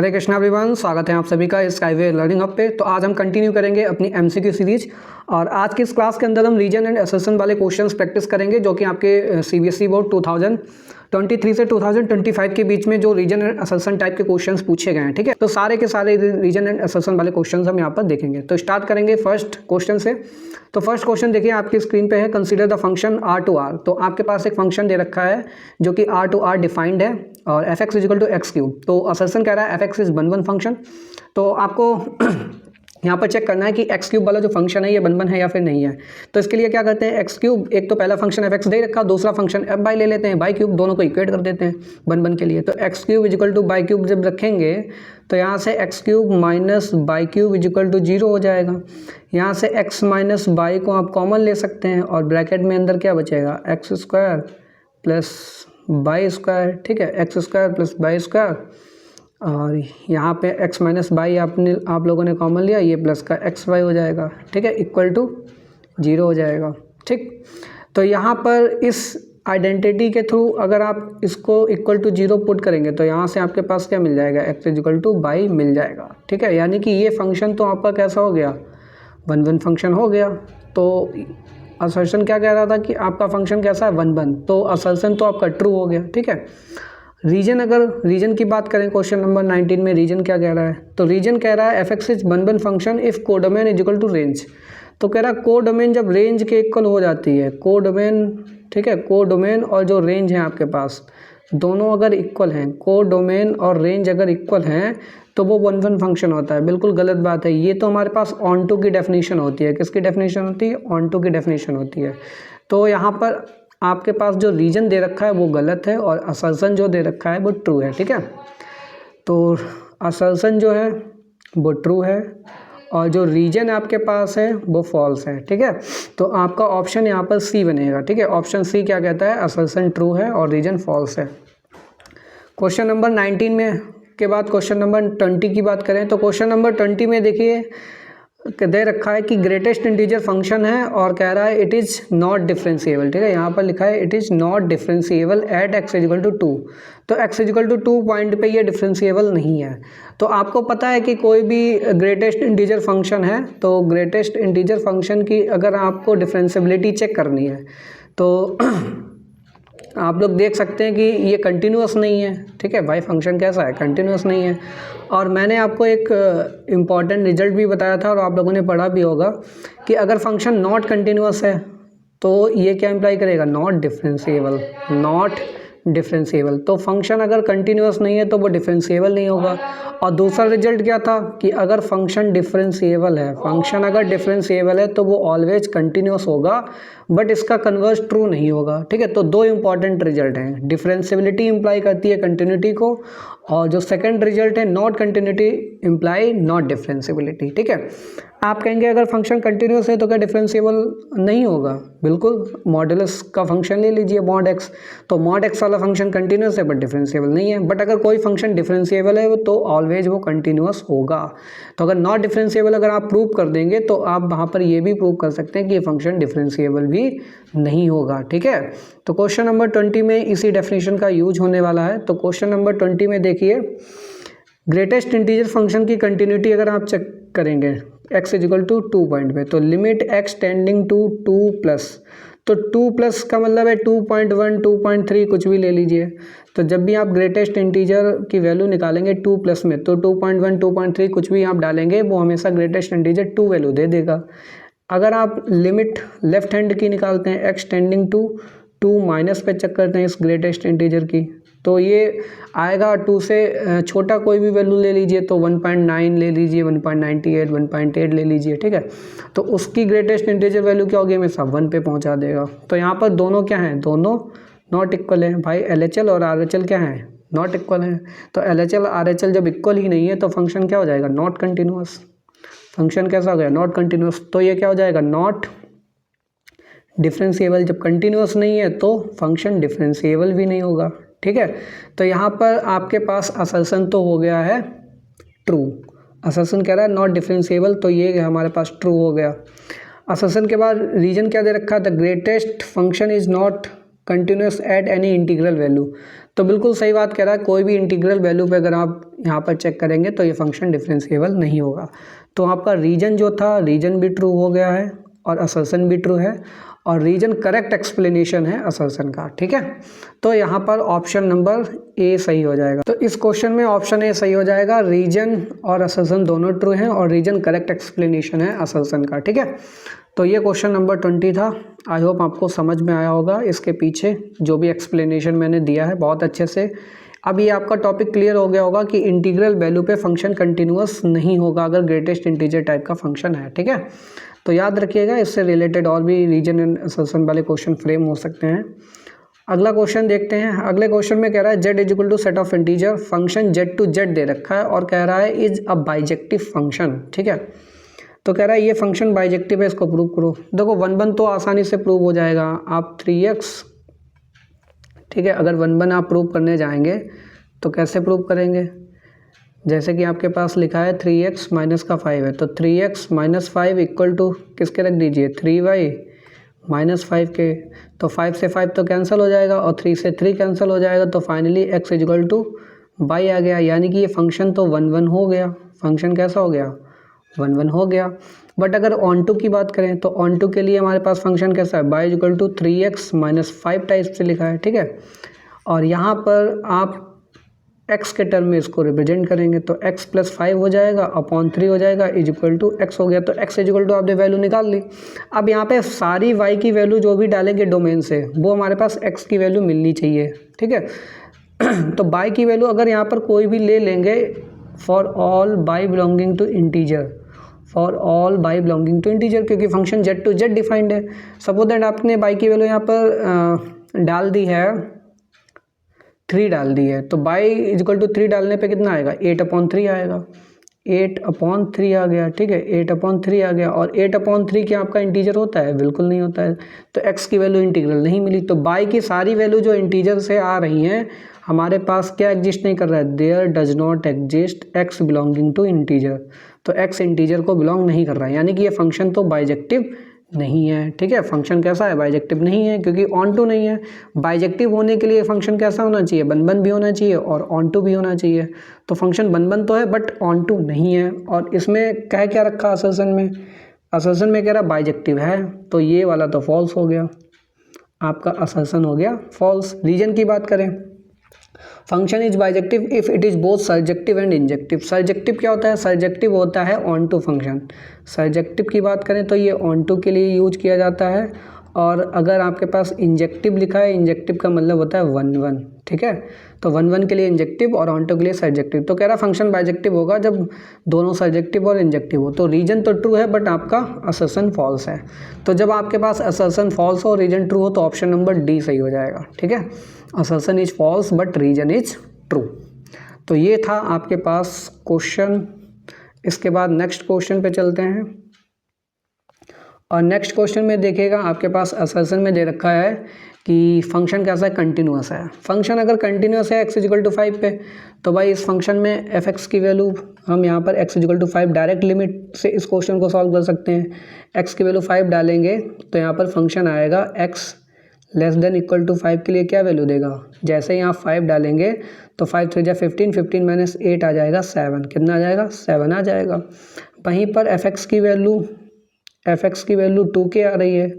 हरे Krishna everyone, स्वागत है आप सभी का स्काईवे लर्निंग हब पे। तो आज हम कंटिन्यू करेंगे अपनी एमसीक्यू सीरीज और आज की इस क्लास के अंदर हम रीजन एंड असर्शन वाले क्वेश्चंस प्रैक्टिस करेंगे जो कि आपके सीबीएसई बोर्ड 2023 से 2025 के बीच में जो रीजन एंड असर्शन टाइप के क्वेश्चंस पूछे गए हैं। ठीक है, तो सारे के सारे रीजन एंड असर्शन वाले क्वेश्चंस हम यहाँ पर देखेंगे। तो स्टार्ट करेंगे फर्स्ट क्वेश्चन से। तो फर्स्ट क्वेश्चन देखिए आपकी स्क्रीन पे है, consider the function R to R. तो आपके पास एक फंक्शन दे रखा है जो कि आर टू आर डिफाइंड है और f x equal to x cube. तो असर्शन कह रहा है f x is one function. तो आपको यहाँ पर चेक करना है कि एक्स क्यूब वाला जो फंक्शन है ये वन है या फिर नहीं है। तो इसके लिए क्या करते हैं, एक्स क्यूब एक तो पहला फंक्शन एफ एक्स दे रखा, दूसरा फंक्शन एफ बाई ले लेते हैं, बाई क्यूब दोनों को इक्वेट कर देते हैं वन के लिए। तो x cube equal to y cube जब रखेंगे तो यहाँ से x cube minus y cube equal to 0 हो जाएगा। यहाँ से एक्स माइनस बाई को आप कॉमन ले सकते हैं और ब्रैकेट में अंदर क्या बचेगा, x square plus by square. ठीक है, x square plus by square और यहाँ पे x माइनस बाई आप लोगों ने कॉमन लिया, ये प्लस का एक्स वाई हो जाएगा। ठीक है, इक्वल टू 0 हो जाएगा। ठीक, तो यहाँ पर इस आइडेंटिटी के थ्रू अगर आप इसको इक्वल टू 0 पुट करेंगे तो यहाँ से आपके पास क्या मिल जाएगा, x इक्वल टू बाई मिल जाएगा। ठीक है, यानी कि ये फंक्शन तो आपका कैसा हो गया, वन फंक्शन हो गया। तो असर्शन क्या कह रहा था कि आपका फंक्शन कैसा है, वन। तो असर्शन तो आपका ट्रू हो गया। ठीक है, रीजन, अगर रीजन की बात करें क्वेश्चन नंबर 19 में रीजन क्या कह रहा है, तो रीजन कह रहा है f x is one function if codomain is equal to range. तो कह रहा है कोडोमेन जब रेंज के इक्वल हो जाती है, कोडोमेन, ठीक है, कोडोमेन और जो रेंज है आपके पास दोनों अगर इक्वल हैं, कोडोमेन और रेंज अगर इक्वल हैं तो वो वन फंक्शन होता है। बिल्कुल गलत बात है, ये तो हमारे पास ऑन टू की डेफिनेशन होती है। किसकी डेफिनेशन होती है, ऑन टू की डेफिनेशन होती है। तो यहाँ पर आपके पास जो रीजन दे रखा है वो गलत है और असर्शन जो दे रखा है वो ट्रू है। ठीक है, तो असर्शन जो है वो ट्रू है और जो रीजन आपके पास है वो फॉल्स है। ठीक है, तो आपका ऑप्शन यहाँ पर सी बनेगा। ठीक है, ऑप्शन सी क्या कहता है, असर्शन ट्रू है और रीजन फॉल्स है। क्वेश्चन नंबर 19 में के बाद क्वेश्चन नंबर 20 की बात करें तो क्वेश्चन नंबर 20 में देखिए दे रखा है कि ग्रेटेस्ट इंटीजर फंक्शन है और कह रहा है इट इज़ नॉट डिफरेंशिएबल। ठीक है, यहाँ पर लिखा है it is not differentiable at x equal to 2। तो एक्स इजिकल टू 2 पॉइंट पे ये डिफरेंशिएबल नहीं है। तो आपको पता है कि कोई भी ग्रेटेस्ट इंटीजर फंक्शन है तो ग्रेटेस्ट इंटीजर फंक्शन की अगर आपको डिफरेंशिएबिलिटी चेक करनी है तो आप लोग देख सकते हैं कि ये कंटिन्यूअस नहीं है। ठीक है भाई, फंक्शन कैसा है, कंटिन्यूअस नहीं है। और मैंने आपको एक इम्पॉर्टेंट रिजल्ट भी बताया था और आप लोगों ने पढ़ा भी होगा कि अगर फंक्शन नॉट कंटिन्यूअस है तो ये क्या इम्प्लाई करेगा, नॉट डिफरेंशिएबल, नॉट डिफरेंशिएबल। तो फंक्शन अगर कंटिन्यूअस नहीं है तो वो डिफरेंशिएबल नहीं होगा। और दूसरा रिजल्ट क्या था कि अगर फंक्शन डिफरेंशिएबल है, फंक्शन अगर डिफरेंशिएबल है तो वो ऑलवेज कंटिन्यूअस होगा बट इसका कन्वर्स ट्रू नहीं होगा। ठीक है, तो दो इंपॉर्टेंट रिजल्ट हैं, डिफरेंशिएबिलिटी इंप्लाई करती है कंटिन्यूटी को और जो सेकंड रिजल्ट है not continuity imply not differentiability. ठीक है, आप कहेंगे अगर फंक्शन कंटिन्यूअस है तो क्या डिफरेंशिएबल नहीं होगा, बिल्कुल। मॉडुलस का फंक्शन ले लीजिए मॉड एक्स, तो मॉड एक्स वाला फंक्शन कंटिन्यूअस है बट डिफरेंशिएबल नहीं है। बट अगर कोई फंक्शन डिफरेंशिएबल है तो ऑलवेज वो कंटिन्यूअस होगा। तो अगर नॉट डिफरेंशिएबल अगर आप प्रूव कर देंगे तो आप वहाँ पर ये भी प्रूव कर सकते हैं कि ये फंक्शन डिफरेंशिएबल भी नहीं होगा। ठीक है, तो क्वेश्चन नंबर 20 में इसी डेफिनेशन का यूज होने वाला है। तो क्वेश्चन नंबर 20 में देखिए ग्रेटेस्ट इंटीजर फंक्शन की कंटिन्यूटी अगर आप चेक करेंगे x इजिकल टू 2 पॉइंट पे, तो limit x tending to 2 plus, तो 2 प्लस का मतलब है 2.1 2.3 कुछ भी ले लीजिए। तो जब भी आप ग्रेटेस्ट इंटीजर की वैल्यू निकालेंगे 2 प्लस में तो 2.1 2.3 कुछ भी आप डालेंगे वो हमेशा ग्रेटेस्ट इंटीजर 2 वैल्यू दे देगा। अगर आप लिमिट लेफ्ट हैंड की निकालते हैं x टेंडिंग टू 2 माइनस पे चेक करते हैं इस ग्रेटेस्ट इंटीजर की, तो ये आएगा 2 से छोटा कोई भी वैल्यू ले लीजिए, तो 1.9 ले लीजिए, 1.98 1.8 ले लीजिए। ठीक है, तो उसकी ग्रेटेस्ट इंटीजर वैल्यू क्या होगी, हमेशा 1 पे पहुंचा देगा। तो यहाँ पर दोनों क्या हैं, दोनों नॉट इक्वल है भाई। LHL और RHL क्या है, नॉट इक्वल है। तो LHL RHL जब इक्वल ही नहीं है तो फंक्शन क्या हो जाएगा, नॉट कंटिन्यूअस। फंक्शन कैसा हो गया, नॉट कंटिन्यूअस। तो ये क्या हो जाएगा, नॉट डिफरेंशिएबल। जब कंटिन्यूअस नहीं है तो फंक्शन डिफरेंशिएबल भी नहीं होगा। ठीक है, तो यहाँ पर आपके पास असर्शन तो हो गया है ट्रू, असर्शन कह रहा है नॉट डिफरेंशिएबल, तो ये हमारे पास ट्रू हो गया। असर्शन के बाद रीजन क्या दे रखा है, the greatest function is not continuous at any integral value. तो बिल्कुल सही बात कह रहा है, कोई भी इंटीग्रल वैल्यू पे अगर आप यहाँ पर चेक करेंगे तो ये फंक्शन डिफरेंशिएबल नहीं होगा। तो आपका रीजन जो था, रीजन भी ट्रू हो गया है और असर्शन भी ट्रू है, और रीजन करेक्ट एक्सप्लेनेशन है असर्शन का, ठीक है। तो यहाँ पर ऑप्शन नंबर ए सही हो जाएगा। तो इस क्वेश्चन में ऑप्शन ए सही हो जाएगा, रीजन और असर्शन दोनों ट्रू हैं और रीजन करेक्ट एक्सप्लेनेशन है असर्शन का, ठीक है। तो ये क्वेश्चन नंबर 20 था। आई होप आपको समझ में आया होगा इसके पीछे जो भी एक्सप्लेनेशन मैंने दिया है बहुत अच्छे से। अब ये आपका टॉपिक क्लियर हो गया होगा कि इंटीग्रल वैल्यू पे फंक्शन कंटिन्यूअस नहीं होगा अगर ग्रेटेस्ट इंटीजर टाइप का फंक्शन है, ठीक है। तो याद रखिएगा, इससे रिलेटेड और भी रीजन एंड असर्शन वाले क्वेश्चन फ्रेम हो सकते हैं। अगला क्वेश्चन देखते हैं। अगले क्वेश्चन में कह रहा है z is equal to set of integer, function z to z दे रखा है और कह रहा है इज अ बाइजेक्टिव फंक्शन, ठीक है। तो कह रहा है ये फंक्शन बाइजेक्टिव है, इसको प्रूव करो। देखो 1 तो आसानी से प्रूव हो जाएगा, आप 3x, ठीक है, अगर 1 आप प्रूव करने जाएंगे तो कैसे प्रूव करेंगे, जैसे कि आपके पास लिखा है 3x माइनस का 5 है, तो 3x माइनस 5 इक्वल टू किसके रख दीजिए 3y माइनस 5 के। तो 5 से 5 तो कैंसिल हो जाएगा और 3 से 3 कैंसिल हो जाएगा, तो finally x equal to y आ गया। यानी कि ये फंक्शन तो 1 हो गया, फंक्शन कैसा हो गया 1 हो गया। बट अगर ऑन टू की बात करें तो ऑन टू के लिए हमारे पास फंक्शन कैसा है, y equal to 3x minus 5 type से लिखा है, ठीक है। और यहाँ पर आप x के टर्म में इसको रिप्रेजेंट करेंगे तो x प्लस 5 हो जाएगा अपॉन 3 हो जाएगा इज इक्वल टू x हो गया। तो x इज इक्वल टू आपने वैल्यू निकाल ली। अब यहाँ पे सारी y की वैल्यू जो भी डालेंगे डोमेन से वो हमारे पास x की वैल्यू मिलनी चाहिए, ठीक है। तो y की वैल्यू अगर यहाँ पर कोई भी ले लेंगे, for all y belonging to integer, for all y belonging to integer, क्योंकि function z to z defined है। सपोज दैट आपने y की वैल्यू यहाँ पर डाल दी है 3 डाल दी है, तो y इक्वल टू 3 डालने पे कितना आएगा 8/3 आएगा, 8/3 आ गया, ठीक है, 8/3 आ गया। और 8/3 क्या आपका इंटीजर होता है, बिल्कुल नहीं होता है। तो x की वैल्यू इंटीग्रल नहीं मिली। तो y की सारी वैल्यू जो इंटीजर से आ रही हैं हमारे पास क्या एग्जिस्ट नहीं कर रहा है, there does not exist x belonging to integer. तो x इंटीजर को बिलोंग नहीं कर रहा है, यानी कि ये फंक्शन तो बाइजेक्टिव नहीं है, ठीक है। फंक्शन कैसा है, बाइजेक्टिव नहीं है, क्योंकि ऑन टू नहीं है। बाइजेक्टिव होने के लिए फंक्शन कैसा होना चाहिए, 1 भी होना चाहिए और ऑन टू भी होना चाहिए। तो फंक्शन 1 तो है बट ऑन टू नहीं है। और इसमें कह क्या रखा असर्शन में, असर्शन में कह रहा बाइजेक्टिव है, तो ये वाला तो फॉल्स हो गया, आपका असर्शन हो गया फॉल्स। रीजन की बात करें, function is bijective if it is both surjective and injective. Surjective क्या होता है, सर्जेक्टिव होता है ऑन टू फंक्शन। सर्जेक्टिव की बात करें तो ये ऑन टू के लिए यूज किया जाता है, और अगर आपके पास इंजेक्टिव लिखा है, इंजेक्टिव का मतलब होता है 1 ठीक है। तो 1 के लिए इंजेक्टिव और ऑन टू के लिए सर्जेक्टिव। तो कह रहा फंक्शन बाइजेक्टिव होगा जब दोनों सर्जेक्टिव और इंजेक्टिव हो। तो रीजन तो ट्रू है बट आपका असर्शन फॉल्स है। तो जब आपके पास असर्शन फॉल्स हो, रीजन ट्रू हो, तो ऑप्शन नंबर डी सही हो जाएगा, ठीक है। Assertion is false but reason is true. तो ये था आपके पास क्वेश्चन। इसके बाद नेक्स्ट क्वेश्चन पे चलते हैं, और नेक्स्ट क्वेश्चन में देखिएगा आपके पास असर्शन में दे रखा है कि फंक्शन कैसा है, कंटिन्यूअस है। फंक्शन अगर कंटिन्यूअस है x इक्वल टू 5 पे, तो भाई इस फंक्शन में f(x) की वैल्यू हम यहाँ पर x equal to 5 direct limit से इस क्वेश्चन को सॉल्व कर सकते हैं। x की वैल्यू 5 डालेंगे तो यहाँ पर फंक्शन आएगा x less than equal to 5 के लिए क्या वैल्यू देगा, जैसे यहाँ 5 डालेंगे तो 5 3 जा 15, 15 माइनस 8 आ जाएगा 7, कितना आ जाएगा 7 आ जाएगा। वहीं पर f(x) की वैल्यू 2k आ रही है,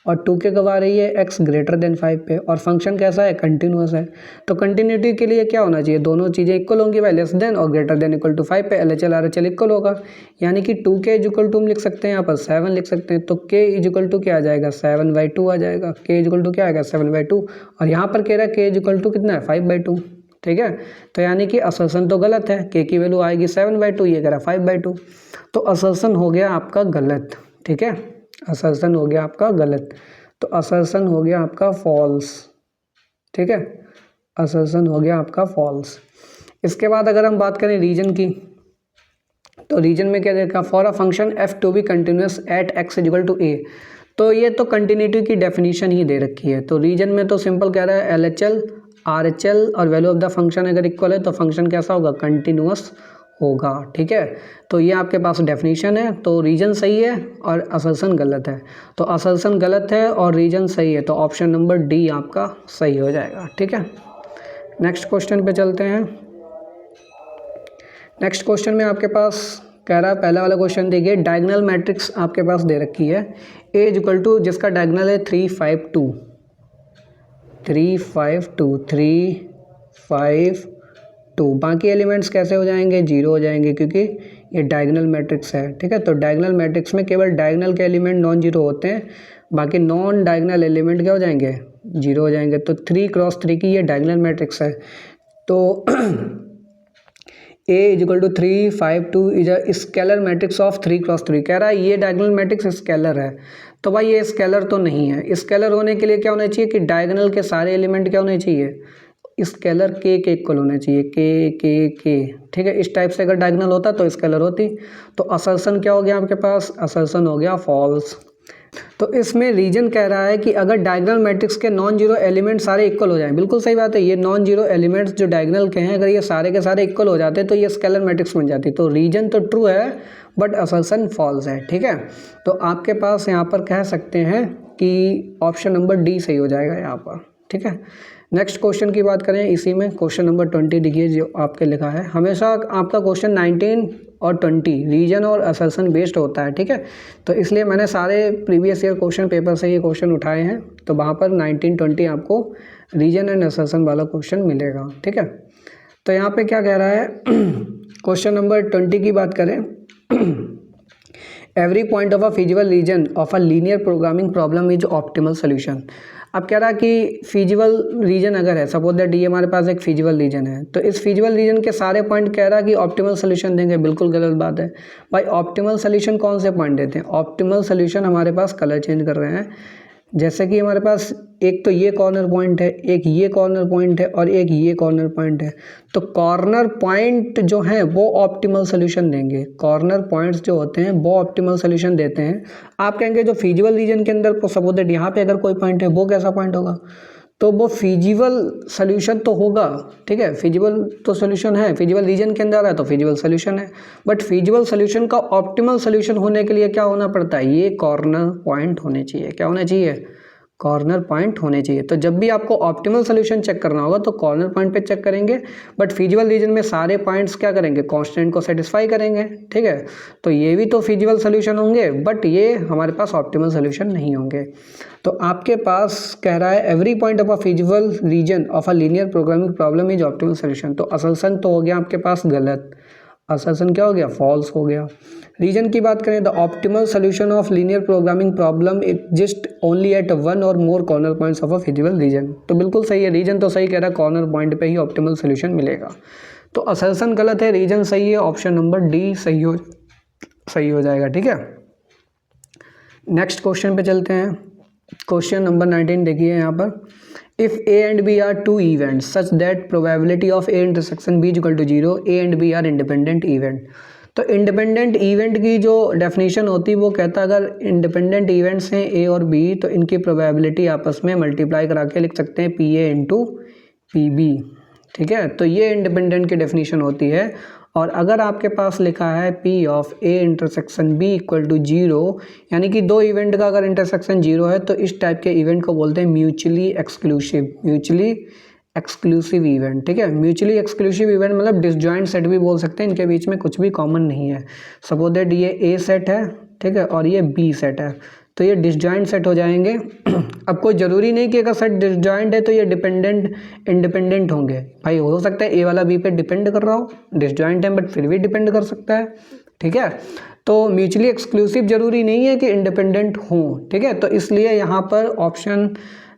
और 2k कब आ रही है, x ग्रेटर देन 5 पे, और फंक्शन कैसा है, कंटिन्यूअस है। तो कंटिन्यूटी के लिए क्या होना चाहिए, दोनों चीज़ें इक्वल होंगी भाई, लेस देन और ग्रेटर देन इक्वल टू 5 पे LHL RHL इक्वल होगा। यानी कि 2k इक्वल टू हम लिख सकते हैं यहाँ पर 7 लिख सकते हैं। तो k इक्वल टू क्या आ जाएगा 7/2 आ जाएगा, k इक्वल टू क्या आएगा 7/2, और यहाँ पर कह रहा है k इक्वल टू कितना है 5/2, ठीक है। तो यानी कि असर्शन तो गलत है, k की वैल्यू आएगी 7/2, ये कह रहा है 5/2। तो असर्शन हो गया आपका गलत, ठीक है, असर्शन हो गया आपका गलत। तो असर्शन हो गया आपका फॉल्स, ठीक है, असर्शन हो गया आपका फॉल्स। इसके बाद अगर हम बात करें रीजन की, तो रीजन में क्या देखा, for a function f to be continuous at x equal to a। तो ये तो कंटिन्यूटी की डेफिनेशन ही दे रखी है। तो रीजन में तो सिंपल कह रहा है LHL RHL और वैल्यू ऑफ द फंक्शन अगर इक्वल है तो फंक्शन कैसा होगा, कंटिन्यूअस होगा, ठीक है। तो ये आपके पास डेफिनेशन है। तो रीजन सही है और असर्शन गलत है। तो असर्शन गलत है और रीजन सही है, तो ऑप्शन नंबर डी आपका सही हो जाएगा, ठीक है। नेक्स्ट क्वेश्चन पे चलते हैं। नेक्स्ट क्वेश्चन में आपके पास कह रहा है, पहला वाला क्वेश्चन देखिए, डायगोनल मैट्रिक्स आपके पास दे रखी है ए इज इक्वल टू, जिसका डायगोनल है 3 5 2 3 5 2 3 5 2। बाकी एलिमेंट्स कैसे हो जाएंगे, जीरो हो जाएंगे, क्योंकि ये डायगोनल मैट्रिक्स है। ठीक है, तो डायगोनल मैट्रिक्स में केवल डायगोनल के एलिमेंट नॉन जीरो होते हैं, बाकी नॉन डायगोनल एलिमेंट क्या हो जाएंगे, जीरो हो जाएंगे। तो 3 क्रॉस 3 की ये डायगोनल मैट्रिक्स है। तो A is equal to 3 5 2 is a scalar matrix of 3 cross 3। कह रहा है ये डायगोनल मैट्रिक्स स्केलर है, तो भाई ये स्केलर तो नहीं है। स्केलर होने के लिए क्या होना चाहिए कि डायगोनल के सारे एलिमेंट क्या होने चाहिए, स्केलर के इक्वल होने चाहिए, के। ठीक है, इस टाइप से अगर डायगोनल होता तो स्केलर होती। तो असर्शन क्या हो गया आपके पास, असर्शन हो गया फॉल्स। तो इसमें रीजन कह रहा है कि अगर डायगोनल मैट्रिक्स के नॉन जीरो एलिमेंट सारे इक्वल हो जाएं, बिल्कुल सही बात है, ये नॉन जीरो एलिमेंट्स जो डायगोनल के हैं अगर ये सारे के सारे इक्वल हो जाते तो ये स्केलर मैट्रिक्स बन जाती। तो रीजन तो ट्रू है बट असर्शन फॉल्स है। ठीक है, तो आपके पास यहाँ पर कह सकते हैं कि ऑप्शन नंबर डी सही हो जाएगा यहाँ पर। ठीक है, नेक्स्ट क्वेश्चन की बात करें, इसी में क्वेश्चन नंबर 20 देखिए जो आपके लिखा है। हमेशा आपका क्वेश्चन 19 और 20 रीजन और असर्शन बेस्ड होता है। ठीक है, तो इसलिए मैंने सारे प्रीवियस ईयर क्वेश्चन पेपर से ये क्वेश्चन उठाए हैं, तो वहाँ पर 19 20 आपको रीजन एंड असर्शन वाला क्वेश्चन मिलेगा। ठीक है, तो यहाँ पे क्या कह रहा है, क्वेश्चन नंबर 20 की बात करें, every point of a feasible reason of a linear programming problem is optimal solution. अब कह रहा है कि फिजिबल रीजन अगर है, सपोज दैट ये हमारे पास एक फिजिबल रीजन है, तो इस फिजिबल रीजन के सारे पॉइंट कह रहा है कि ऑप्टिमल सोल्यूशन देंगे। बिल्कुल गलत बात है भाई। ऑप्टिमल सोल्यूशन कौन से पॉइंट देते हैं, ऑप्टिमल सोल्यूशन हमारे पास कलर चेंज कर रहे हैं, जैसे कि हमारे पास एक तो ये कॉर्नर पॉइंट है, एक ये कॉर्नर पॉइंट है और एक ये कॉर्नर पॉइंट है। तो कॉर्नर पॉइंट जो हैं वो ऑप्टिमल सोल्यूशन देंगे, कॉर्नर पॉइंट्स जो होते हैं वो ऑप्टिमल सोल्यूशन देते हैं। आप कहेंगे जो फिजिबल रीजन के अंदर सपोज दैट यहाँ पे अगर कोई पॉइंट है वो कैसा पॉइंट होगा, तो वो फिजिबल सोल्यूशन तो होगा। ठीक है, फिजिबल तो सोल्यूशन है, फिजिबल रीजन के अंदर है तो फिजिबल सोल्यूशन है। बट फिजिबल सोल्यूशन का ऑप्टिमल सोल्यूशन होने के लिए क्या होना पड़ता है, ये कॉर्नर पॉइंट होने चाहिए। क्या होना चाहिए, कॉर्नर पॉइंट होने चाहिए। तो जब भी आपको ऑप्टिमल सोल्यूशन चेक करना होगा तो कॉर्नर पॉइंट पे चेक करेंगे, बट फिजिबल रीजन में सारे पॉइंट्स क्या करेंगे, कांस्टेंट को सेटिस्फाई करेंगे। ठीक है, तो ये भी तो फिजिबल सोल्यूशन होंगे बट ये हमारे पास ऑप्टिमल सोल्यूशन नहीं होंगे। तो आपके पास कह रहा है every point of a feasible reason of a linear programming problem is optimal solution. तो असर्शन तो हो गया आपके पास गलत, असर्शन क्या हो गया, फॉल्स हो गया। रीजन की बात करें, the optimal solution of linear programming problem exist only at one or more corner points of a feasible region. तो बिल्कुल सही है, रीजन तो सही कह रहा है, कॉर्नर पॉइंट पे ही ऑप्टिमल सोल्यूशन मिलेगा। तो असर्शन गलत है, रीजन सही है, ऑप्शन नंबर डी सही हो जाएगा। ठीक है, नेक्स्ट क्वेश्चन पे चलते हैं। क्वेश्चन नंबर 19 देखिए यहाँ पर, if A and B are two events such that probability of A intersection B equal to 0, A and B are independent event. तो इंडिपेंडेंट इवेंट की जो डेफिनेशन होती है वो कहता है अगर इंडिपेंडेंट इवेंट्स हैं ए और बी तो इनकी प्रोबेबिलिटी आपस में मल्टीप्लाई करा के लिख सकते हैं P A into P B. ठीक है, तो ये इंडिपेंडेंट की डेफिनेशन होती है। और अगर आपके पास लिखा है P of A intersection B equal to 0, यानी कि दो इवेंट का अगर इंटरसेक्शन 0 है तो इस टाइप के इवेंट को बोलते हैं म्यूचुअली एक्सक्लूसिव इवेंट। ठीक है, म्यूचुअली एक्सक्लूसिव इवेंट मतलब डिसजॉइंट सेट भी बोल सकते हैं, इनके बीच में कुछ भी कॉमन नहीं है। सपोज दैट ये A सेट है, ठीक है, और ये B सेट है, तो ये डिसजॉइंट सेट हो जाएंगे। अब कोई ज़रूरी नहीं कि अगर सेट डिसजॉइंट है तो ये इंडिपेंडेंट होंगे। भाई हो सकता है ए वाला बी पे डिपेंड कर रहा हो, डिसजॉइंट है बट फिर भी डिपेंड कर सकता है। ठीक है, तो म्यूचुअली एक्सक्लूसिव जरूरी नहीं है कि इंडिपेंडेंट हों। ठीक है, तो इसलिए यहाँ पर ऑप्शन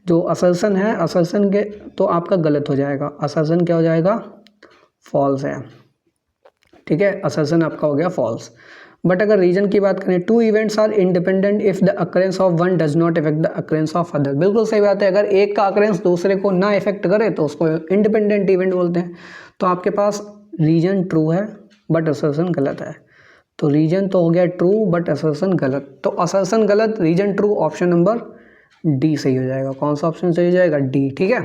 जो असर्शन है, असर्शन के तो आपका गलत हो जाएगा। असर्शन क्या हो जाएगा, फॉल्स है। ठीक है, असर्शन आपका हो गया फॉल्स। बट अगर रीजन की बात करें, two events are independent if the occurrence of one does not effect the occurrence of other. बिल्कुल सही बात है, अगर एक का अकरेंस दूसरे को ना इफेक्ट करे तो उसको इंडिपेंडेंट इवेंट बोलते हैं। तो आपके पास रीजन ट्रू है बट असर्शन गलत है। तो रीजन तो हो गया ट्रू बट असर्शन गलत, तो असर्शन गलत, reason true, option number D सही हो जाएगा। कौन सा ऑप्शन सही हो जाएगा, डी। ठीक है,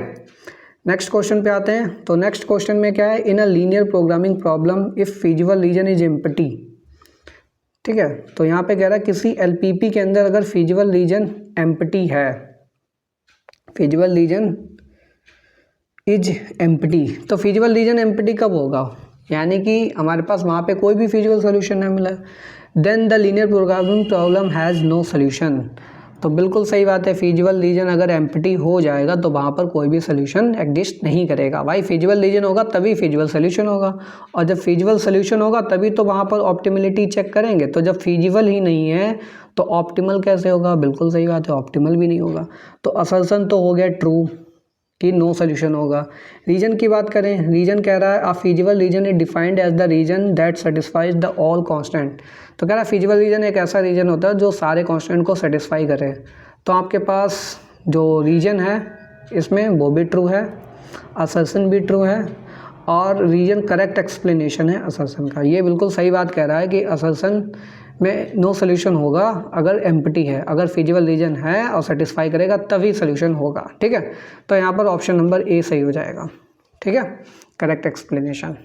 नेक्स्ट क्वेश्चन पे आते हैं। तो नेक्स्ट क्वेश्चन में क्या है, in a linear programming problem if feasible region is empty. ठीक है, तो यहाँ पे कह रहा है किसी एलपीपी के अंदर अगर फिजिबल रीजन एम्प्टी है, फिजिबल रीजन इज एम्प्टी। तो फिजिबल रीजन एम्प्टी कब होगा, यानी कि हमारे पास वहाँ पे कोई भी फिजिबल सोल्यूशन नहीं मिला। Then the linear programming problem has no solution. तो बिल्कुल सही बात है, फिजिबल रीजन अगर एम्प्टी हो जाएगा तो वहाँ पर कोई भी सोल्यूशन एग्जिस्ट नहीं करेगा। भाई फिजिबल रीजन होगा तभी फिजिबल सोल्यूशन होगा, और जब फिजिबल सोल्यूशन होगा तभी तो वहाँ पर ऑप्टिमलिटी चेक करेंगे। तो जब फिजिबल ही नहीं है तो ऑप्टिमल कैसे होगा, बिल्कुल सही बात है, ऑप्टिमल भी नहीं होगा। तो असर्शन तो हो गया ट्रू कि नो सोल्यूशन होगा। रीजन की बात करें, रीजन कह रहा है a feasible region is defined as the region that satisfies the all constant. तो कह रहा है फिजिबल रीजन एक ऐसा रीजन होता है जो सारे कांस्टेंट को सेटिस्फाई करे। तो आपके पास जो रीजन है इसमें वो भी ट्रू है, असर्शन भी ट्रू है, और रीजन करेक्ट एक्सप्लेनेशन है असर्शन का। ये बिल्कुल सही बात कह रहा है कि असर्शन में नो सोल्यूशन होगा अगर एम्प्टी है, अगर फिजिबल रीजन है और सेटिस्फाई करेगा तभी सोल्यूशन होगा। ठीक है, तो यहाँ पर ऑप्शन नंबर ए सही हो जाएगा। ठीक है, करेक्ट एक्सप्लेनेशन।